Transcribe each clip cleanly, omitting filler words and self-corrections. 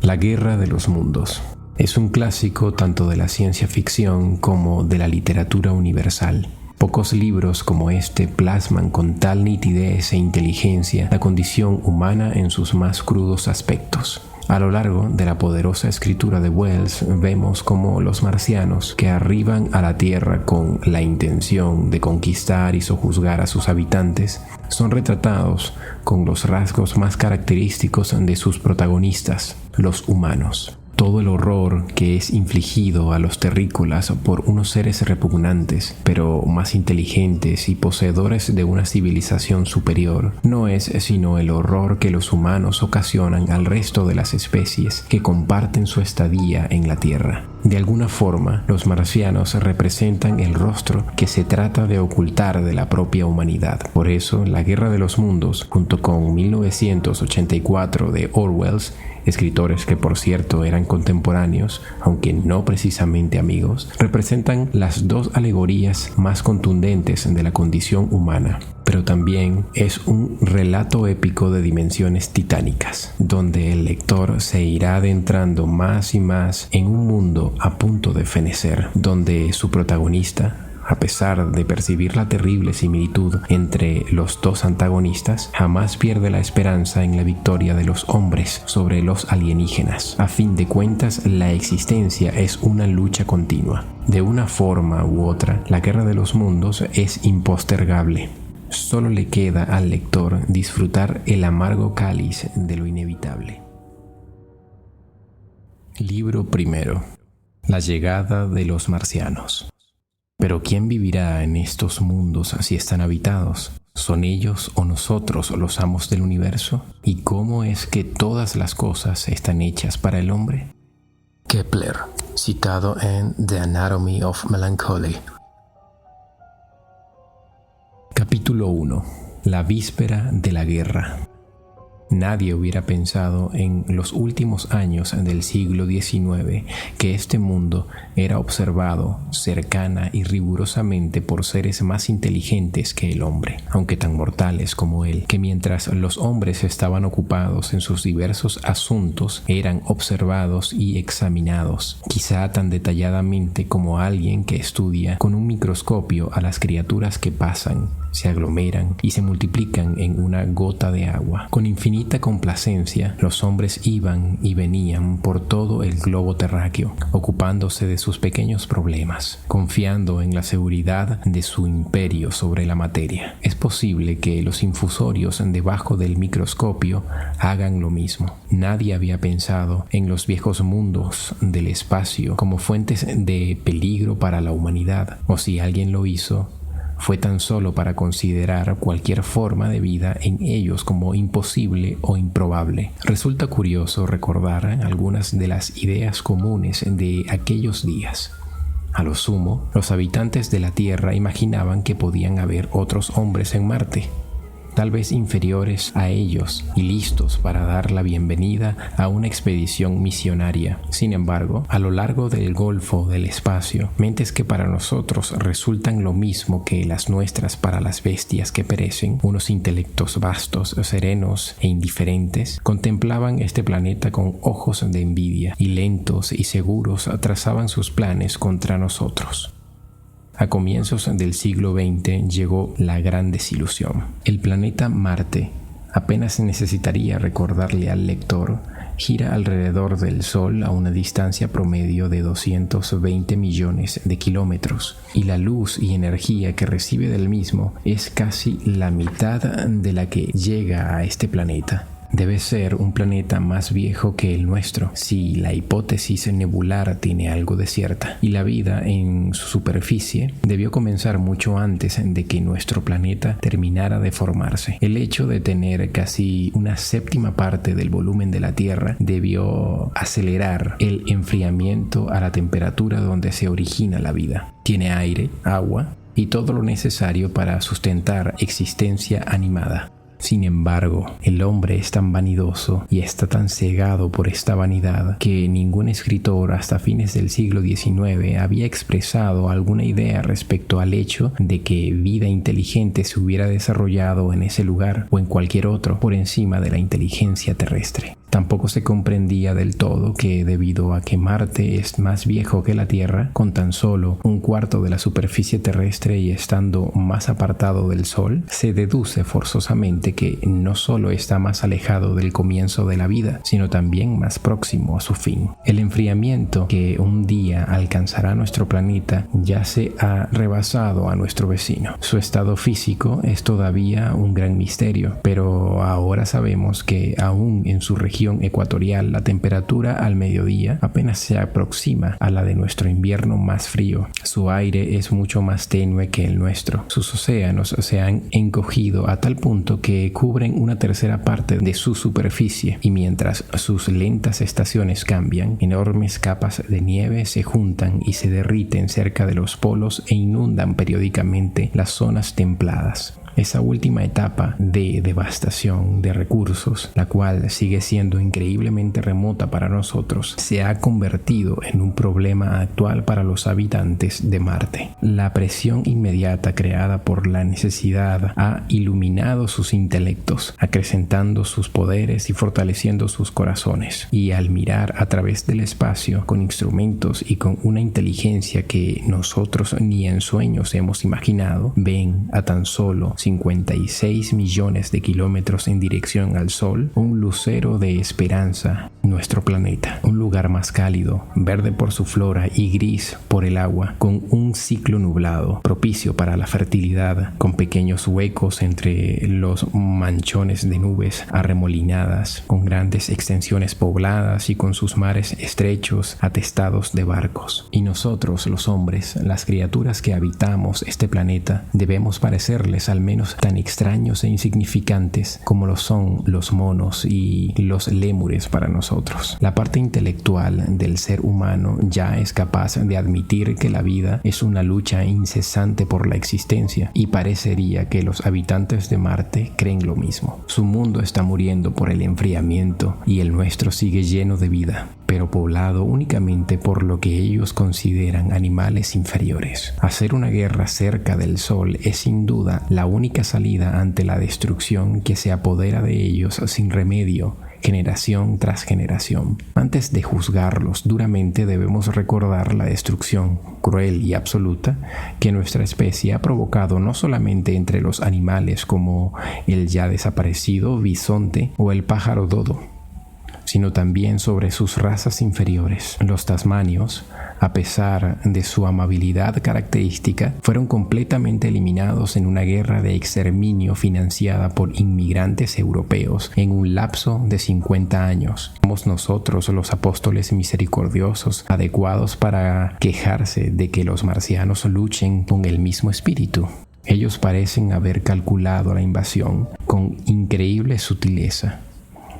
La Guerra de los Mundos. Es un clásico tanto de la ciencia ficción como de la literatura universal. Pocos libros como este plasman con tal nitidez e inteligencia la condición humana en sus más crudos aspectos. A lo largo de la poderosa escritura de Wells vemos cómo los marcianos que arriban a la Tierra con la intención de conquistar y sojuzgar a sus habitantes son retratados con los rasgos más característicos de sus protagonistas, los humanos. Todo el horror que es infligido a los terrícolas por unos seres repugnantes, pero más inteligentes y poseedores de una civilización superior, no es sino el horror que los humanos ocasionan al resto de las especies que comparten su estadía en la Tierra. De alguna forma, los marcianos representan el rostro que se trata de ocultar de la propia humanidad. Por eso, La Guerra de los Mundos, junto con 1984 de Orwell, escritores que por cierto eran contemporáneos, aunque no precisamente amigos, representan las dos alegorías más contundentes de la condición humana. Pero también es un relato épico de dimensiones titánicas, donde el lector se irá adentrando más y más en un mundo a punto de fenecer, donde su protagonista, a pesar de percibir la terrible similitud entre los dos antagonistas, jamás pierde la esperanza en la victoria de los hombres sobre los alienígenas. A fin de cuentas, la existencia es una lucha continua. De una forma u otra, la Guerra de los Mundos es impostergable. Solo le queda al lector disfrutar el amargo cáliz de lo inevitable. Libro primero. La llegada de los marcianos. Pero ¿quién vivirá en estos mundos si están habitados? ¿Son ellos o nosotros los amos del universo? ¿Y cómo es que todas las cosas están hechas para el hombre? Kepler, citado en The Anatomy of Melancholy. Capítulo 1. La víspera de la guerra. Nadie hubiera pensado en los últimos años del siglo XIX que este mundo era observado cercana y rigurosamente por seres más inteligentes que el hombre, aunque tan mortales como él, que mientras los hombres estaban ocupados en sus diversos asuntos, eran observados y examinados, quizá tan detalladamente como alguien que estudia con un microscopio a las criaturas que pasan, se aglomeran y se multiplican en una gota de agua. Con infinita complacencia, los hombres iban y venían por todo el globo terráqueo, ocupándose de sus pequeños problemas, confiando en la seguridad de su imperio sobre la materia. Es posible que los infusorios debajo del microscopio hagan lo mismo. Nadie había pensado en los viejos mundos del espacio como fuentes de peligro para la humanidad, o si alguien lo hizo, fue tan solo para considerar cualquier forma de vida en ellos como imposible o improbable. Resulta curioso recordar algunas de las ideas comunes de aquellos días. A lo sumo, los habitantes de la Tierra imaginaban que podían haber otros hombres en Marte, tal vez inferiores a ellos y listos para dar la bienvenida a una expedición misionaria. Sin embargo, a lo largo del golfo del espacio, mentes que para nosotros resultan lo mismo que las nuestras para las bestias que perecen, unos intelectos vastos, serenos e indiferentes, contemplaban este planeta con ojos de envidia y lentos y seguros trazaban sus planes contra nosotros. A comienzos del siglo XX llegó la gran desilusión. El planeta Marte, apenas necesitaría recordarle al lector, gira alrededor del Sol a una distancia promedio de 220 millones de kilómetros, y la luz y energía que recibe del mismo es casi la mitad de la que llega a este planeta. Debe ser un planeta más viejo que el nuestro, si la hipótesis nebular tiene algo de cierta, y la vida en su superficie debió comenzar mucho antes de que nuestro planeta terminara de formarse. El hecho de tener casi una séptima parte del volumen de la Tierra debió acelerar el enfriamiento a la temperatura donde se origina la vida. Tiene aire, agua y todo lo necesario para sustentar existencia animada. Sin embargo, el hombre es tan vanidoso y está tan cegado por esta vanidad que ningún escritor hasta fines del siglo XIX había expresado alguna idea respecto al hecho de que vida inteligente se hubiera desarrollado en ese lugar o en cualquier otro por encima de la inteligencia terrestre. Tampoco se comprendía del todo que, debido a que Marte es más viejo que la Tierra, con tan solo un cuarto de la superficie terrestre y estando más apartado del Sol, se deduce forzosamente que no solo está más alejado del comienzo de la vida, sino también más próximo a su fin. El enfriamiento que un día alcanzará nuestro planeta ya se ha rebasado a nuestro vecino. Su estado físico es todavía un gran misterio, pero ahora sabemos que aún en su región ecuatorial la temperatura al mediodía apenas se aproxima a la de nuestro invierno más frío. Su aire es mucho más tenue que el nuestro. Sus océanos se han encogido a tal punto que cubren una tercera parte de su superficie, y mientras sus lentas estaciones cambian, enormes capas de nieve se juntan y se derriten cerca de los polos e inundan periódicamente las zonas templadas. Esa última etapa de devastación de recursos, la cual sigue siendo increíblemente remota para nosotros, se ha convertido en un problema actual para los habitantes de Marte. La presión inmediata creada por la necesidad ha iluminado sus intelectos, acrecentando sus poderes y fortaleciendo sus corazones. Y al mirar a través del espacio con instrumentos y con una inteligencia que nosotros ni en sueños hemos imaginado, ven a tan solo 56 millones de kilómetros en dirección al Sol un lucero de esperanza, nuestro planeta, un lugar más cálido, verde por su flora y gris por el agua, con un ciclo nublado, propicio para la fertilidad, con pequeños huecos entre los manchones de nubes arremolinadas, con grandes extensiones pobladas y con sus mares estrechos atestados de barcos. Y nosotros, los hombres, las criaturas que habitamos este planeta, debemos parecerles al menos tan extraños e insignificantes como lo son los monos y los lémures para nosotros. La parte intelectual del ser humano ya es capaz de admitir que la vida es una lucha incesante por la existencia, y parecería que los habitantes de Marte creen lo mismo. Su mundo está muriendo por el enfriamiento y el nuestro sigue lleno de vida, pero poblado únicamente por lo que ellos consideran animales inferiores. Hacer una guerra cerca del Sol es sin duda la única salida ante la destrucción que se apodera de ellos sin remedio, generación tras generación. Antes de juzgarlos duramente, debemos recordar la destrucción cruel y absoluta que nuestra especie ha provocado no solamente entre los animales como el ya desaparecido bisonte o el pájaro dodo, sino también sobre sus razas inferiores. Los tasmanios, a pesar de su amabilidad característica, fueron completamente eliminados en una guerra de exterminio financiada por inmigrantes europeos en un lapso de 50 años. Somos nosotros los apóstoles misericordiosos adecuados para quejarse de que los marcianos luchen con el mismo espíritu. Ellos parecen haber calculado la invasión con increíble sutileza.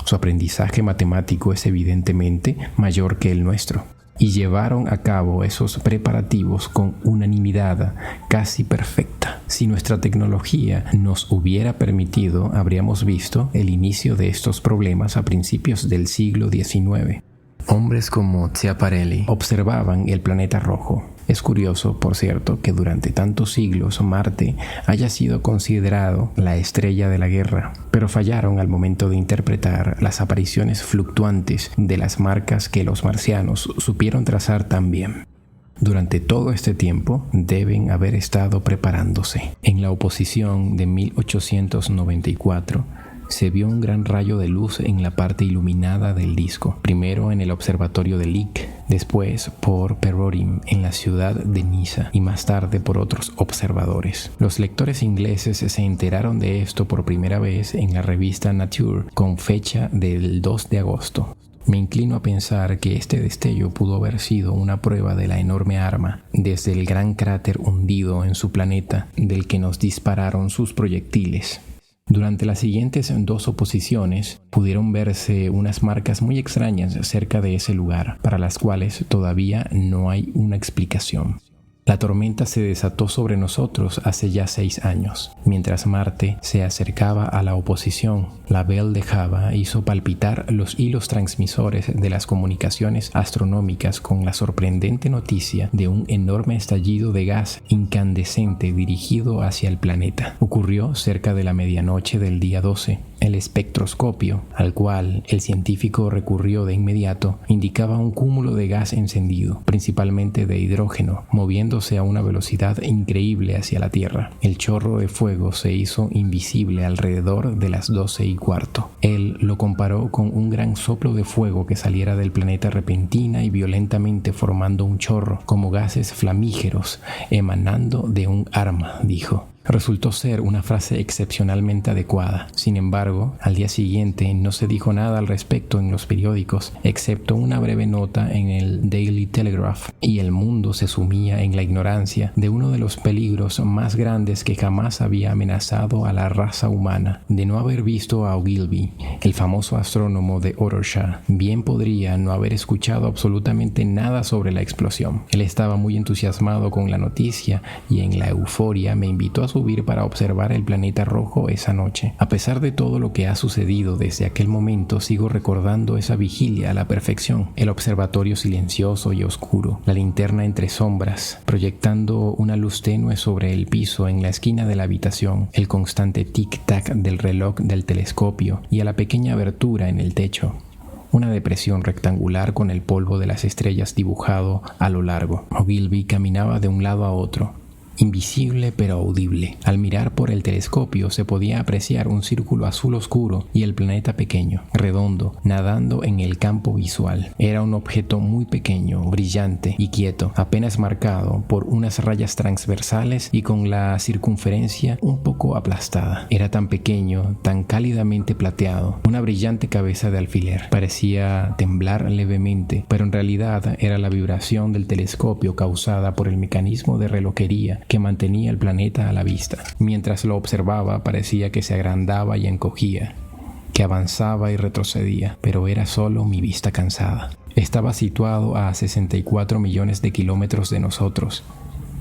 Su aprendizaje matemático es evidentemente mayor que el nuestro, y llevaron a cabo esos preparativos con unanimidad casi perfecta. Si nuestra tecnología nos hubiera permitido, habríamos visto el inicio de estos problemas a principios del siglo XIX. Hombres como Schiaparelli observaban el planeta rojo. Es curioso, por cierto, que durante tantos siglos Marte haya sido considerado la estrella de la guerra, pero fallaron al momento de interpretar las apariciones fluctuantes de las marcas que los marcianos supieron trazar tan bien. Durante todo este tiempo deben haber estado preparándose. En la oposición de 1894, se vio un gran rayo de luz en la parte iluminada del disco, primero en el observatorio de Lick, después por Perorim en la ciudad de Niza y más tarde por otros observadores. Los lectores ingleses se enteraron de esto por primera vez en la revista Nature con fecha del 2 de agosto. Me inclino a pensar que este destello pudo haber sido una prueba de la enorme arma desde el gran cráter hundido en su planeta del que nos dispararon sus proyectiles. Durante las siguientes dos oposiciones pudieron verse unas marcas muy extrañas cerca de ese lugar, para las cuales todavía no hay una explicación. La tormenta se desató sobre nosotros hace ya 6 años. Mientras Marte se acercaba a la oposición, la Belle de Java hizo palpitar los hilos transmisores de las comunicaciones astronómicas con la sorprendente noticia de un enorme estallido de gas incandescente dirigido hacia el planeta. Ocurrió cerca de la medianoche del día 12. El espectroscopio, al cual el científico recurrió de inmediato, indicaba un cúmulo de gas encendido, principalmente de hidrógeno, moviéndose a una velocidad increíble hacia la Tierra. El chorro de fuego se hizo invisible alrededor de las 12:15. Él lo comparó con un gran soplo de fuego que saliera del planeta repentina y violentamente formando un chorro, como gases flamígeros emanando de un arma, dijo. Resultó ser una frase excepcionalmente adecuada. Sin embargo, al día siguiente no se dijo nada al respecto en los periódicos, excepto una breve nota en el Daily Telegraph, y el mundo se sumía en la ignorancia de uno de los peligros más grandes que jamás había amenazado a la raza humana. De no haber visto a Ogilvy, el famoso astrónomo de Ottershaw, bien podría no haber escuchado absolutamente nada sobre la explosión. Él estaba muy entusiasmado con la noticia y en la euforia me invitó a subir para observar el planeta rojo esa noche. A pesar de todo lo que ha sucedido desde aquel momento, sigo recordando esa vigilia a la perfección. El observatorio silencioso y oscuro, la linterna entre sombras, proyectando una luz tenue sobre el piso en la esquina de la habitación, el constante tic-tac del reloj del telescopio y a la pequeña abertura en el techo. Una depresión rectangular con el polvo de las estrellas dibujado a lo largo. Ogilvy caminaba de un lado a otro, invisible pero audible. Al mirar por el telescopio se podía apreciar un círculo azul oscuro y el planeta pequeño, redondo, nadando en el campo visual. Era un objeto muy pequeño, brillante y quieto, apenas marcado por unas rayas transversales y con la circunferencia un poco aplastada. Era tan pequeño, tan cálidamente plateado, una brillante cabeza de alfiler. Parecía temblar levemente, pero en realidad era la vibración del telescopio causada por el mecanismo de relojería que mantenía el planeta a la vista. Mientras lo observaba, parecía que se agrandaba y encogía, que avanzaba y retrocedía, pero era solo mi vista cansada. Estaba situado a 64 millones de kilómetros de nosotros,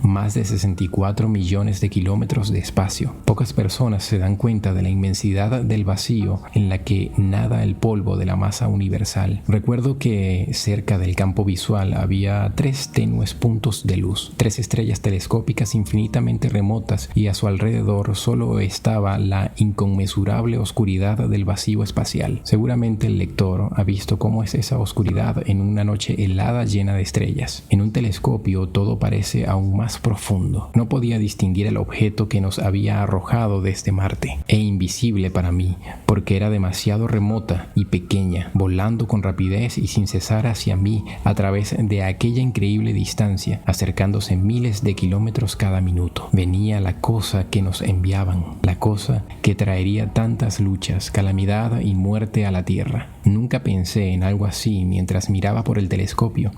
más de 64 millones de kilómetros de espacio. Pocas personas se dan cuenta de la inmensidad del vacío en la que nada el polvo de la masa universal. Recuerdo que cerca del campo visual había 3 tenues puntos de luz, 3 estrellas telescópicas infinitamente remotas, y a su alrededor solo estaba la inconmensurable oscuridad del vacío espacial. Seguramente el lector ha visto cómo es esa oscuridad en una noche helada llena de estrellas. En un telescopio todo parece aún más profundo. No podía distinguir el objeto que nos había arrojado desde Marte, e invisible para mí, porque era demasiado remota y pequeña, volando con rapidez y sin cesar hacia mí a través de aquella increíble distancia, acercándose miles de kilómetros cada minuto. Venía la cosa que nos enviaban, la cosa que traería tantas luchas, calamidad y muerte a la Tierra. Nunca pensé en algo así mientras miraba por el telescopio.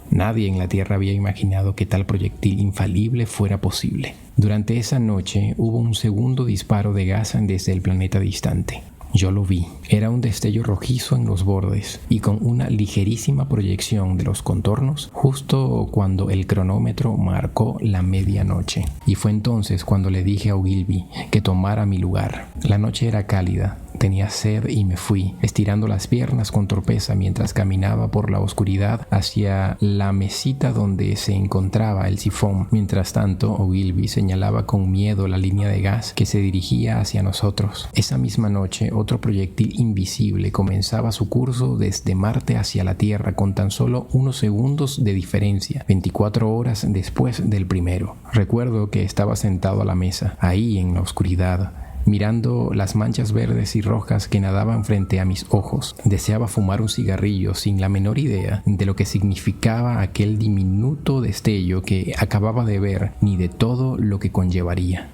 Nadie en la Tierra había imaginado que tal proyectil infalible fuera posible. Durante esa noche hubo un segundo disparo de gas desde el planeta distante. Yo lo vi. Era un destello rojizo en los bordes y con una ligerísima proyección de los contornos justo cuando el cronómetro marcó la medianoche. Y fue entonces cuando le dije a Ogilvy que tomara mi lugar. La noche era cálida. Tenía sed y me fui, estirando las piernas con torpeza mientras caminaba por la oscuridad hacia la mesita donde se encontraba el sifón. Mientras tanto, Ogilvy señalaba con miedo la línea de gas que se dirigía hacia nosotros. Esa misma noche, otro proyectil invisible comenzaba su curso desde Marte hacia la Tierra con tan solo unos segundos de diferencia, 24 horas después del primero. Recuerdo que estaba sentado a la mesa, ahí en la oscuridad, mirando las manchas verdes y rojas que nadaban frente a mis ojos. Deseaba fumar un cigarrillo sin la menor idea de lo que significaba aquel diminuto destello que acababa de ver, ni de todo lo que conllevaría.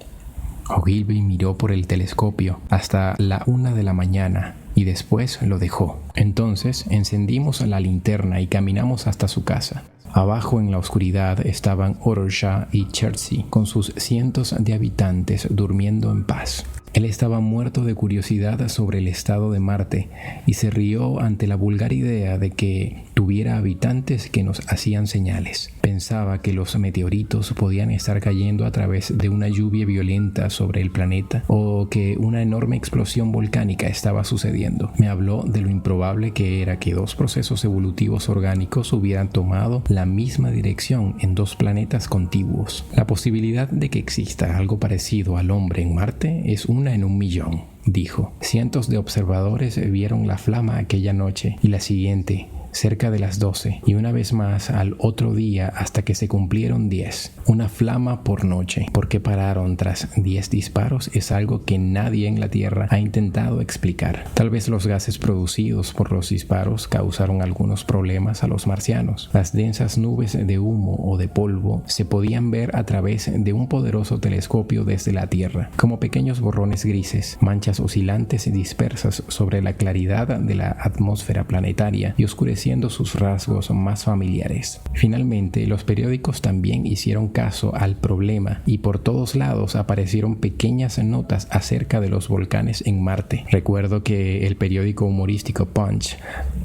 Ogilvy miró por el telescopio hasta la 1 de la mañana y después lo dejó. Entonces encendimos la linterna y caminamos hasta su casa. Abajo en la oscuridad estaban Ottershaw y Chertsey, con sus cientos de habitantes durmiendo en paz. Él estaba muerto de curiosidad sobre el estado de Marte y se rió ante la vulgar idea de que tuviera habitantes que nos hacían señales. Pensaba que los meteoritos podían estar cayendo a través de una lluvia violenta sobre el planeta o que una enorme explosión volcánica estaba sucediendo. Me habló de lo improbable que era que dos procesos evolutivos orgánicos hubieran tomado la misma dirección en dos planetas contiguos. La posibilidad de que exista algo parecido al hombre en Marte es una en 1.000.000, dijo. Cientos de observadores vieron la flama aquella noche y la siguiente, cerca de las 12, y una vez más al otro día hasta que se cumplieron 10. Una flama por noche. ¿Por qué pararon tras 10 disparos? Es algo que nadie en la Tierra ha intentado explicar. Tal vez los gases producidos por los disparos causaron algunos problemas a los marcianos. Las densas nubes de humo o de polvo se podían ver a través de un poderoso telescopio desde la Tierra, como pequeños borrones grises, manchas oscilantes y dispersas sobre la claridad de la atmósfera planetaria y oscureciendo sus rasgos más familiares. Finalmente, los periódicos también hicieron caso al problema y por todos lados aparecieron pequeñas notas acerca de los volcanes en Marte. Recuerdo que el periódico humorístico Punch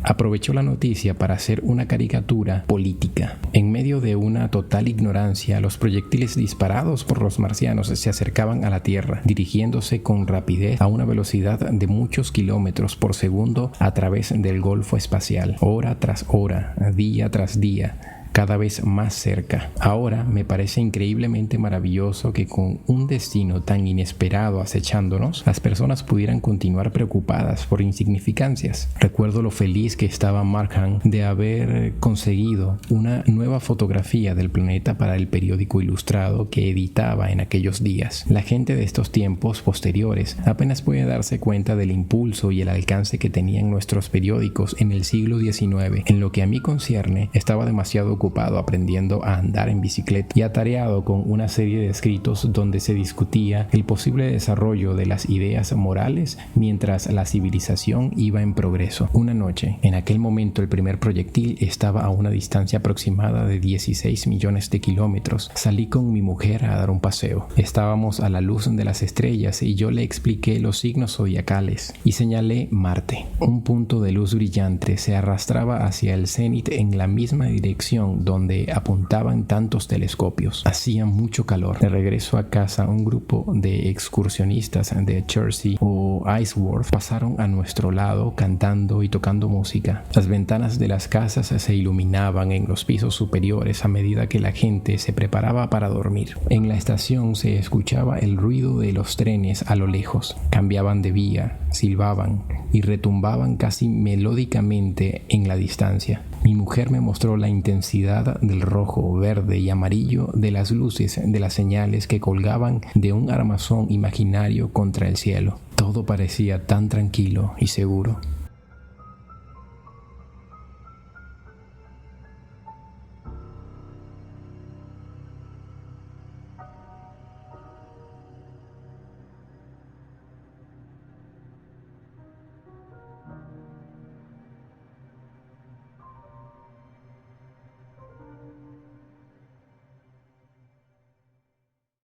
aprovechó la noticia para hacer una caricatura política. En medio de una total ignorancia, los proyectiles disparados por los marcianos se acercaban a la Tierra, dirigiéndose con rapidez a una velocidad de muchos kilómetros por segundo a través del Golfo espacial. Hora tras hora, día tras día, cada vez más cerca. Ahora me parece increíblemente maravilloso que con un destino tan inesperado acechándonos, las personas pudieran continuar preocupadas por insignificancias. Recuerdo lo feliz que estaba Markham de haber conseguido una nueva fotografía del planeta para el periódico ilustrado que editaba en aquellos días. La gente de estos tiempos posteriores apenas puede darse cuenta del impulso y el alcance que tenían nuestros periódicos en el siglo XIX. En lo que a mí concierne, estaba demasiado ocupado aprendiendo a andar en bicicleta y atareado con una serie de escritos donde se discutía el posible desarrollo de las ideas morales mientras la civilización iba en progreso. Una noche, en aquel momento el primer proyectil estaba a una distancia aproximada de 16 millones de kilómetros. Salí con mi mujer a dar un paseo. Estábamos a la luz de las estrellas y yo le expliqué los signos zodiacales y señalé Marte. Un punto de luz brillante se arrastraba hacia el cenit en la misma dirección donde apuntaban tantos telescopios. Hacía mucho calor. De regreso a casa, un grupo de excursionistas de Chertsey o Iceworth pasaron a nuestro lado cantando y tocando música. Las ventanas de las casas se iluminaban en los pisos superiores a medida que la gente se preparaba para dormir. En la estación se escuchaba el ruido de los trenes a lo lejos. Cambiaban de vía, silbaban y retumbaban casi melódicamente en la distancia. Mi mujer me mostró la intensidad del rojo, verde y amarillo de las luces de las señales que colgaban de un armazón imaginario contra el cielo. Todo parecía tan tranquilo y seguro.